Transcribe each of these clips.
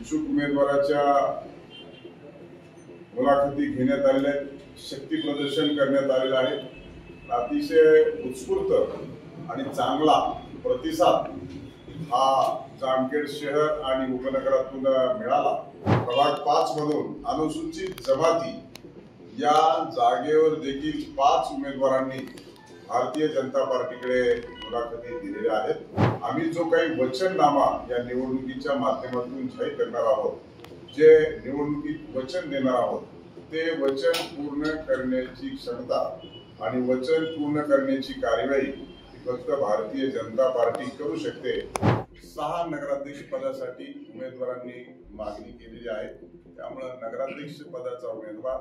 इच्छुक उमेदवाराच्या मुलाखती घेण्यात आलेल्या आहेत, शक्ती प्रदर्शन करण्यात आलेलं आहे। अतिशय उत्स्फूर्त आणि चांगला प्रतिसाद हा जामखेड शहर आणि उपनगरातून मिळाला। प्रभाग 5 मधून अनुसूचित जमाती या जागेवर देखील 5 उमेदवारांनी भारतीय जनता पार्टीकडे मुलाखती दिलेल्या आहेत। आम्ही जो काही वचननामा या निवडणुकीच्या माध्यमातून जाहीर करणार आहोत, जे निवडणुकीत वचन देणार आहोत, ते वचन पूर्ण करण्याची क्षमता आणि वचन पूर्ण करण्याची कार्यवाही फक्त भारतीय जनता पार्टी करू शकते। 6 नगराध्यक्ष पदासाठी उमेदवारांनी मागणी केलेली आहे। त्यामुळे नगराध्यक्ष पदाचा उमेदवार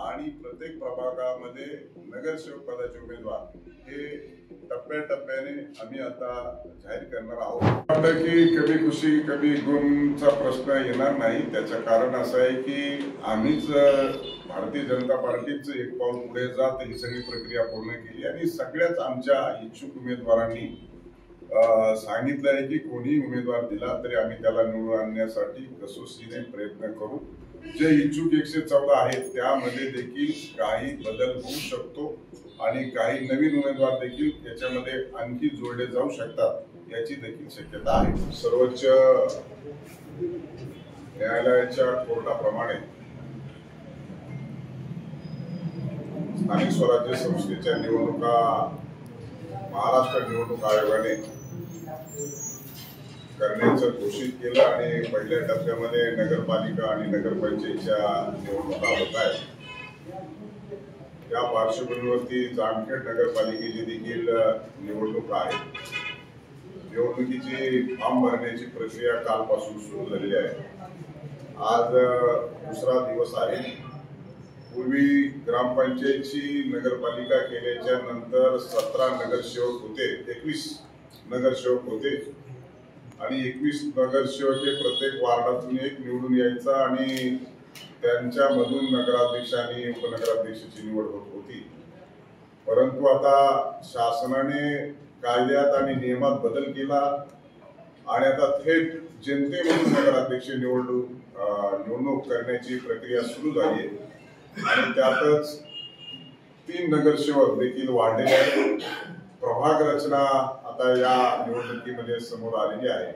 आणि प्रत्येक प्रभागामध्ये नगरसेवक पदाचे उमेदवार हे टप्प्याटप्प्याने आम्ही आता जाहीर करणार आहोत। वाटतं की कभी खुशी कभी गमचा प्रश्न येणार नाही। त्याचं कारण असं आहे की आम्हीच भारतीय जनता पार्टीच एक पाऊल पुढे जात ही सगळी प्रक्रिया पूर्ण केली आणि सगळ्याच आमच्या इच्छुक उमेदवारांनी सांगितलं आहे की कोणी उमेदवार दिला तरी आम्ही त्याला निवडून आणण्यासाठी कसोशीने प्रयत्न करू। जे इच्छुक 114 आहेत त्यामध्ये देखील काही बदल होऊ शकतो आणि काही नवीन उमेदवार देखील याच्यामध्ये आणखी जोडले जाऊ शकतात याची देखील शक्यता आहे। सर्वोच्च न्यायालयाच्या कोर्टाप्रमाणे स्थानिक स्वराज्य संस्थेच्या निवडणुका महाराष्ट्र निवडणूक आयोगाने करण्याचं घोषित केलं आणि पहिल्या टप्प्यामध्ये नगरपालिका आणि नगरपंचायतच्या निवडणुका होत आहेत। या पार्श्वभूमीवरती जामखेड नगरपालिकेची देखील निवडणूक आहे। निवडणुकीची फॉर्म भरण्याची प्रक्रिया कालपासून सुरू झालेली आहे। आज दुसरा दिवस आहे। पूर्वी ग्रामपंचायतची नगरपालिका केल्याच्या नंतर 17 नगरसेवक होते, 21 नगरसेवक होते आणि 21 नगरसेवक हे प्रत्येक वार्डातून एक निवडून यायचा आणि त्यांच्यामधून नगराध्यक्ष आणि उपनगराध्यक्षाची निवड होत होती। परंतु आता शासनाने कायद्यात आणि नियमात बदल केला आणि आता थेट जनतेमधून नगराध्यक्ष निवडणूक करण्याची प्रक्रिया सुरू झाली आहे आणि त्यातच 3 नगरसेवक देखील वाढलेले आहेत। प्रभाग रचना आता या निवडणुकीमध्ये समोर आलेली आहे।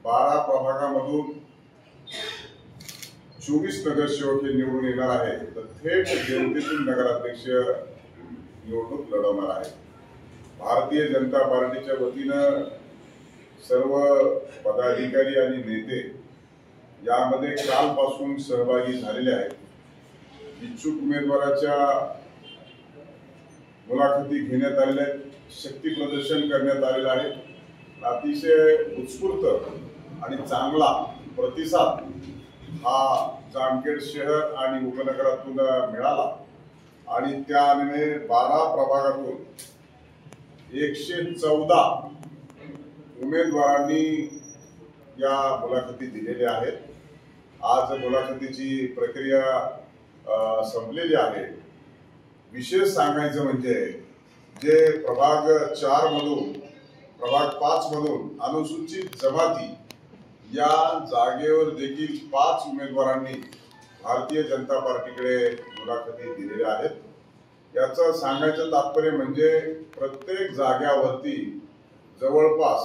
12 प्रभागामधून 24 नगरसेवक हे निवडून येणार आहेत, तर थेट जनतेतून नगराध्यक्ष निवडणूक लढवणार आहे। भारतीय जनता पार्टीच्या वतीनं सर्व पदाधिकारी आणि नेते यामध्ये कालपासून सहभागी झालेले आहेत। इच्छुक उमेदवाराच्या मुलाखती घेण्यात आलेल्या आहेत, शक्ती प्रदर्शन करण्यात आलेलं आहे। अतिशय उत्स्फूर्त आणि चांगला प्रतिसाद हा जामखेड शहर आणि उपनगरातून मिळाला आणि त्याने 12 प्रभागातून 114 उमेदवारांनी या मुलाखती दिलेल्या आहेत। आज मुलाखतीची प्रक्रिया संपलेली आहे। विशेष सांगायचं म्हणजे जे प्रभाग 4 मधून प्रभाग 5 मधून अनुसूचित जमाती या जागेवर देखील 5 उमेदवारांनी भारतीय जनता पार्टीकडे मुलाखती दिलेल्या आहेत। याचं सांगायचं तात्पर्य म्हणजे प्रत्येक जाग्यावरती जवळपास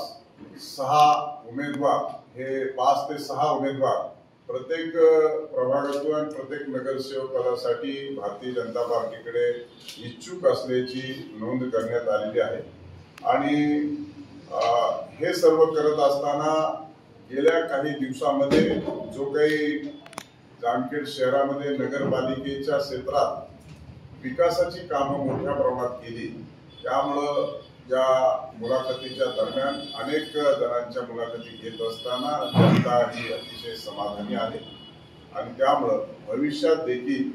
6 उमेदवार हे 5 ते 6 उमेदवार प्रत्येक प्रभागातून आणि प्रत्येक नगरसेवक पदासाठी भारतीय जनता पार्टीकडे इच्छुक असल्याची नोंद करण्यात आलेली आहे। आणि हे सर्व करत असताना गेल्या काही दिवसामध्ये जो काही जामखेड शहरामध्ये नगरपालिकेच्या क्षेत्रात विकासाची कामं मोठ्या प्रमाणात केली, त्यामुळं या मुलाखतीच्या दरम्यान अनेक जणांच्या मुलाखती घेत असताना जनता ही अतिशय समाधानी आहे आणि त्यामुळं भविष्यात देखील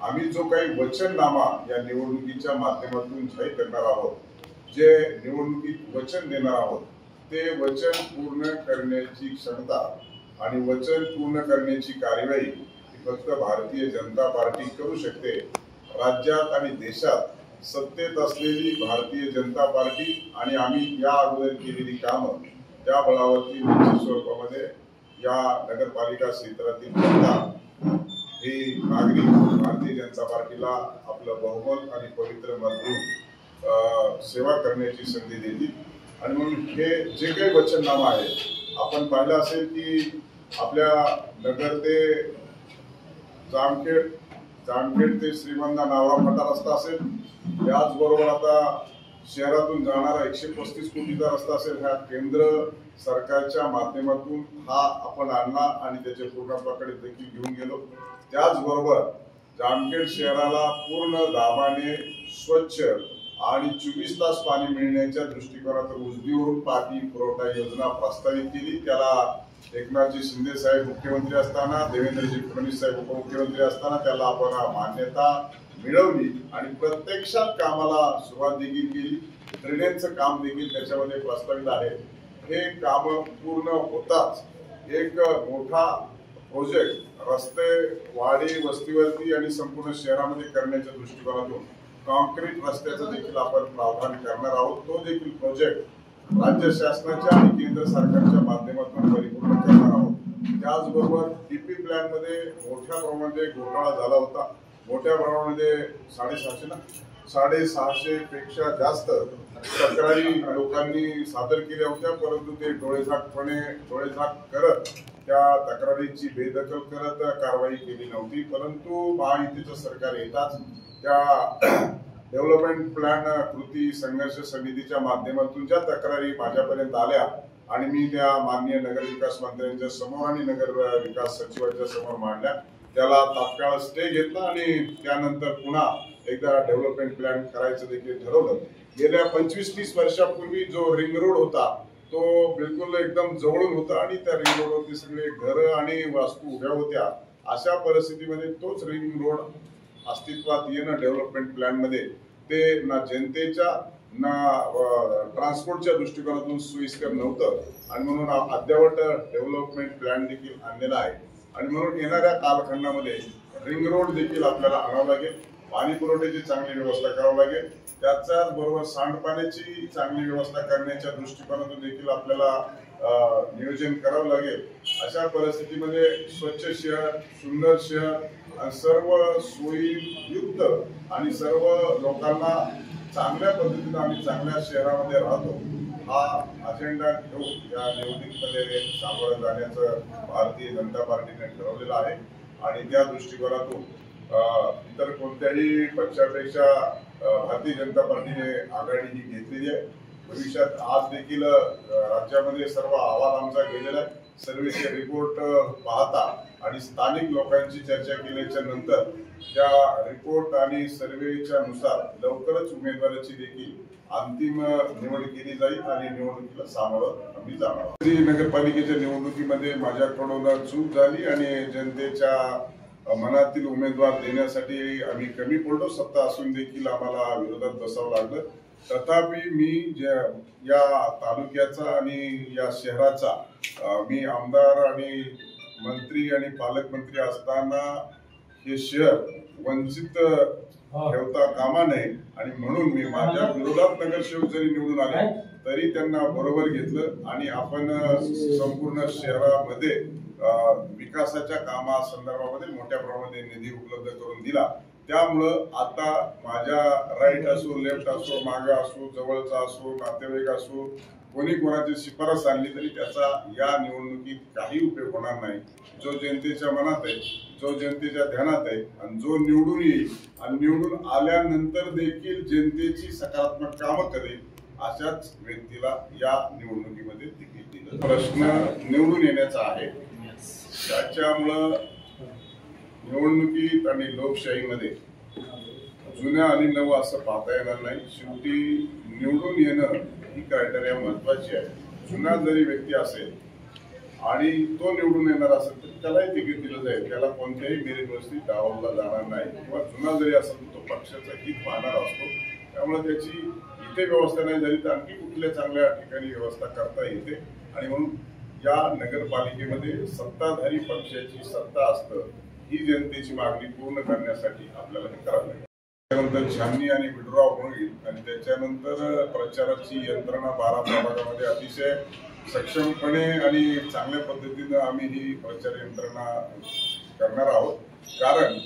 आम्ही जो काही वचननामा या निवडणुकीच्या माध्यमातून जाहीर करणार आहोत, जे निवडणुकीत वचन देणार आहोत, ते वचन पूर्ण करण्याची क्षमता आणि वचन पूर्ण करण्याची कार्यवाही फक्त भारतीय जनता पार्टी करू शकते। राज्यात आणि देशात सत्तेत असलेली भारतीय जनता पार्टी आणि आम्ही या अगोदर केलेली कामं त्या बळावरती निश्चित स्वरूपामध्ये या नगरपालिका क्षेत्रातील जनता ही नागरिक भारतीय जनता पार्टीला आपलं बहुमत आणि पवित्र मत देऊन सेवा करण्याची संधी देतील. आणि म्हणून हे जे काही वचननामा आहे, आपण पाहिलं असेल की आपल्या नगर ते जामखेड ते श्रीगोंदा नावरा फाटा रस्ता असेल, त्याचबरोबर आता शहरातून जाणारा 135 कोटीचा रस्ता असेल, ह्या केंद्र सरकारच्या माध्यमातून हा आपण आणला आणि त्याच्या पूर्णत्वाकडे देखील घेऊन गेलो. त्याचबरोबर जामखेड शहराला पूर्ण दाबाने स्वच्छ आणि 24 तास पाणी मिळण्याच्या दृष्टिकोनातून उजनीवरून पाणी पुरवठा योजना प्रस्तावित केली. त्याला एकनाथजी शिंदे साहेब मुख्यमंत्री असताना, देवेंद्रजी फडणवीस साहेब उपमुख्यमंत्री असताना त्याला आपण मान्यता मिळवली आणि प्रत्यक्षात कामाला सुरुवात देखील केली. ड्रेनेजचं काम देखील त्याच्यामध्ये प्रस्तावित आहे. हे काम पूर्ण होताच एक मोठा प्रोजेक्ट रस्ते वाडी वस्तीवरती आणि संपूर्ण शहरामध्ये करण्याच्या दृष्टिकोनातून कॉन्क्रीट रस्त्याचं देखील आपण प्रावधान करणार आहोत. तो देखील प्रोजेक्ट राज्य शासनाच्या आणि केंद्र सरकारच्या माध्यमातून परिपूर्ण करणार आहोत. त्याचबरोबर डीपी प्लॅन मध्ये मोठ्या प्रमाणामध्ये घोटाळा झाला होता. मोठ्या प्रमाणामध्ये 650 पेक्षा जास्त तक्रारी लोकांनी सादर केल्या होत्या, परंतु ते डोळेझाक करत त्या तक्रारीची बेदखल करत कारवाई केली नव्हती. परंतु महायुतीचं सरकार येताच त्या डेव्हलपमेंट प्लॅन कृती संघर्ष समितीच्या माध्यमातून ज्या तक्रारी माझ्यापर्यंत आल्या आणि मी त्या माननीय नगरविकास मंत्र्यांच्या समोर आणि नगर विकास सचिवांच्या समोर मांडल्या, त्याला तात्काळ स्टे घेतला आणि त्यानंतर पुन्हा एकदा डेव्हलपमेंट प्लॅन करायचं देखील ठरवलं. गेल्या 25-30 वर्षापूर्वी जो रिंग रोड होता तो बिलकुल एकदम जवळून होता आणि त्या रिंग रोडवरती सगळे घरं आणि वास्तू उभ्या होत्या. अशा परिस्थितीमध्ये तोच रिंग रोड अस्तित्वात येणं डेव्हलपमेंट प्लॅन मध्ये ते ना जनतेच्या ना ट्रान्सपोर्टच्या दृष्टिकोनातून सोयीस्कर नव्हतं आणि म्हणून अद्यावत डेव्हलपमेंट प्लॅन देखील आणलेला आहे. आणि म्हणून येणाऱ्या कालखंडामध्ये रिंग रोड देखील आपल्याला आणावं लागेल, पाणी पुरवठ्याची चांगली व्यवस्था करावी लागेल, त्याच्याच बरोबर सांडपाण्याची चांगली व्यवस्था करण्याच्या दृष्टिकोनातून देखील आपल्याला नियोजन करावं लागेल. अशा परिस्थितीमध्ये स्वच्छ शहर, सुंदर शहर, सर्व सोयीयुक्त आणि सर्व लोकांना चांगल्या पद्धतीने आम्ही चांगल्या शहरामध्ये राहतो हा अजेंडा घेऊन या निवडणुकीमध्ये सामोरं जाण्याचं भारतीय जनता पार्टीने ठरवलेलं आहे. आणि त्या दृष्टिकोनातून इतर कोणत्याही पक्षापेक्षा भारतीय जनता पार्टीने आघाडी ही घेतलेली आहे. भविष्यात आज देखील राज्यामध्ये सर्व अहवाल आमचा गेलेला आहे. सर्वेचे रिपोर्ट पाहता आणि स्थानिक लोकांची चर्चा केल्याच्या नंतर त्या रिपोर्ट आणि सर्वेच्या नुसार लवकरच उमेदवाराची देखील अंतिम निवड केली जाईल आणि निवडणुकीला सामोरं आम्ही जाणार आहोत. नगरपालिकेच्या निवडणुकीमध्ये माझ्याकडून चूक झाली आणि जनतेच्या मनातील उमेदवार देण्यासाठी आम्ही कमी पडलो. सत्ता असून देखील आम्हाला विरोधात बसावं लागलं. तथापि मी या तालुक्याचा आणि या शहराचा मी आमदार आणि मंत्री आणि पालकमंत्री असताना हे शहर वंचित ठेवता कामा नये आणि म्हणून मी माझ्या विरोधात नगरसेवक जरी निवडून आले तरी त्यांना बरोबर घेतलं आणि आपण संपूर्ण शहरामध्ये विकासाच्या कामासंदर्भामध्ये मोठ्या प्रमाणात निधी उपलब्ध करून दिला. त्यामुळं आता माझ्या राईट असो, लेफ्ट असो, मागे असो, जवळचा असो, नातेवाईक असो, कोणी कोणाची शिफारस आणली तरी त्याचा या निवडणुकीत काही उपयोग होणार नाही. जो जनतेच्या मनात आहे, जो जनतेच्या ध्यानात आहे आणि जो निवडून येईल आणि निवडून आल्यानंतर देखील जनतेची सकारात्मक कामं करेल अशाच व्यक्तीला या निवडणुकीमध्ये तिकीट दिलं. प्रश्न निवडून येण्याचा आहे. त्याच्यामुळं निवडणुकीत आणि लोकशाहीमध्ये जुन्या आणि नवं असं पाहता येणार नाही. शेवटी निवडून येणं ही क्रायटेरिया महत्वाची आहे. जुना जरी व्यक्ती असेल आणि तो निवडून येणार असेल तर त्यालाही तिकीट दिलं जाईल. त्याला कोणत्याही मेरिटवरती डावलला जाणार नाही. किंवा जुना जरी असेल तर तो पक्षाचं हित पाहणार असतो. त्यामुळे त्याची इथे व्यवस्था नाही झाली तर आणखी कुठल्या चांगल्या ठिकाणी व्यवस्था करता येते. आणि म्हणून या नगरपालिकेमध्ये सत्ताधारी पक्षाची सत्ता असतं ही जनतेची मागणी पूर्ण करण्यासाठी आपल्याला हे करावं लागेल. त्यानंतर छाननी आणि विड्रॉ होईल आणि त्याच्यानंतर प्रचाराची यंत्रणा 12 प्रभागामध्ये अतिशय सक्षमपणे आणि चांगल्या पद्धतीनं आम्ही ही प्रचार यंत्रणा करणार आहोत. कारण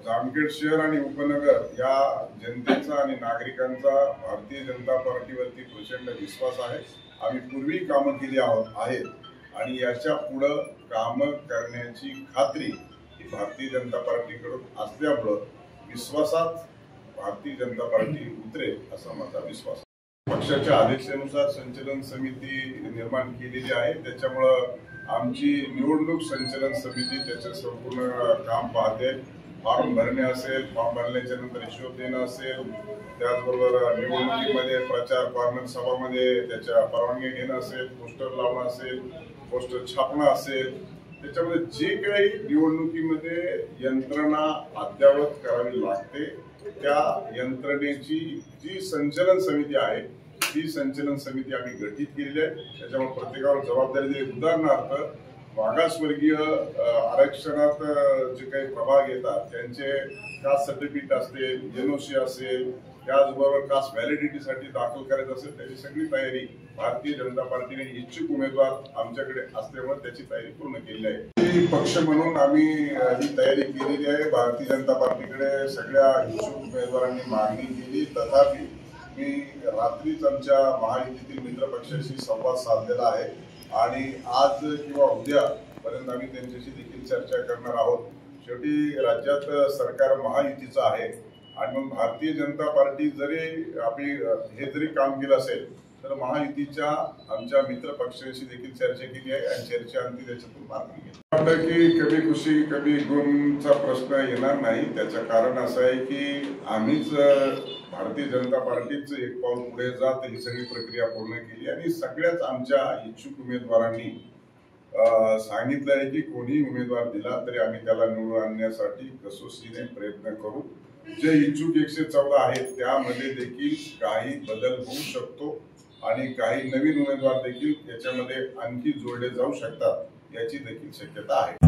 जामखेड शहर आणि उपनगर या जनतेचा आणि नागरिकांचा भारतीय जनता पार्टीवरती प्रचंड विश्वास आहे. आम्ही पूर्वी कामं केली आहेत आणि याच्या पुढं कामं करण्याची खात्री ही भारतीय जनता पार्टीकडून असल्यामुळं विश्वासात भारतीय जनता पार्टी उतरेल असा माझा विश्वास आहे. पक्षाच्या आदेशानुसार संचलन समिती निर्माण केलेली आहे. त्याच्यामुळं आमची निवडणूक संचलन समिती त्याचं संपूर्ण काम पाहते. फॉर्म भरणे असेल, फॉर्म भरल्याच्या नंतर हिशोब देणं असेल, त्याचबरोबर निवडणुकीमध्ये प्रचार कॉर्नर सभामध्ये त्याच्या परवानगी घेणं असेल, पोस्टर लावणं असेल, पोस्टर छापणं असेल, त्याच्यामध्ये जे काही निवडणुकीमध्ये यंत्रणा अद्ययावत करावी लागते त्या यंत्रणेची जी संचलन समिती आहे ती संचलन समिती आम्ही गठीत केलेली आहे. त्याच्यामुळे प्रत्येकावर जबाबदारी दिली. उदाहरणार्थ मागासवर्गीय आरक्षणात जे काही प्रभाग येतात त्यांचे कास्ट सर्टिफिकेट असेल, एनओसी असेल, त्याचबरोबर कास्ट व्हॅलिडिटीसाठी दाखल करायचं असेल त्याची सगळी तयारी भारतीय जनता पार्टीने इच्छुक उमेदवार आमच्याकडे असल्यामुळे त्याची तयारी पूर्ण केली आहे. पक्ष म्हणून आम्ही ही तयारी केलेली आहे. भारतीय जनता पार्टीकडे सगळ्या इच्छुक उमेदवारांनी मागणी केली. तथापि मी रात्रीच आमच्या महायुतीतील मित्र पक्षाशी संवाद साधलेला आहे आणि आज किंवा उद्या पर्यंत आम्ही त्यांच्याशी देखील चर्चा करणार आहोत. शेवटी राज्यात सरकार महायुतीचं आहे आणि मग भारतीय जनता पार्टी जरी आपली हे जरी काम केलं असेल तर महायुतीच्या आमच्या मित्र पक्षांशी देखील चर्चा केली आहे आणि चर्चेअंती त्याच्यातून मार्ग घेतला. वाटतं की कभी खुशी कभी गुमचा प्रश्न येणार नाही. त्याचं कारण असं आहे की आम्हीच भारतीय जनता पार्टीच एक पाऊल पुढे जात ही सगळी प्रक्रिया पूर्ण केली आणि सगळ्याच आमच्या इच्छुक उमेदवारांनी सांगितलं आहे की कोणी उमेदवार दिला तरी आम्ही त्याला निवडून आणण्यासाठी कसोशीने प्रयत्न करू. जे इच्छुक 114 आहेत त्यामध्ये देखील काही बदल होऊ शकतो आणि काही नवीन उमेदवार देखील याच्यामध्ये आणखी जोडले जाऊ शकतात याची देखील शक्यता आहे.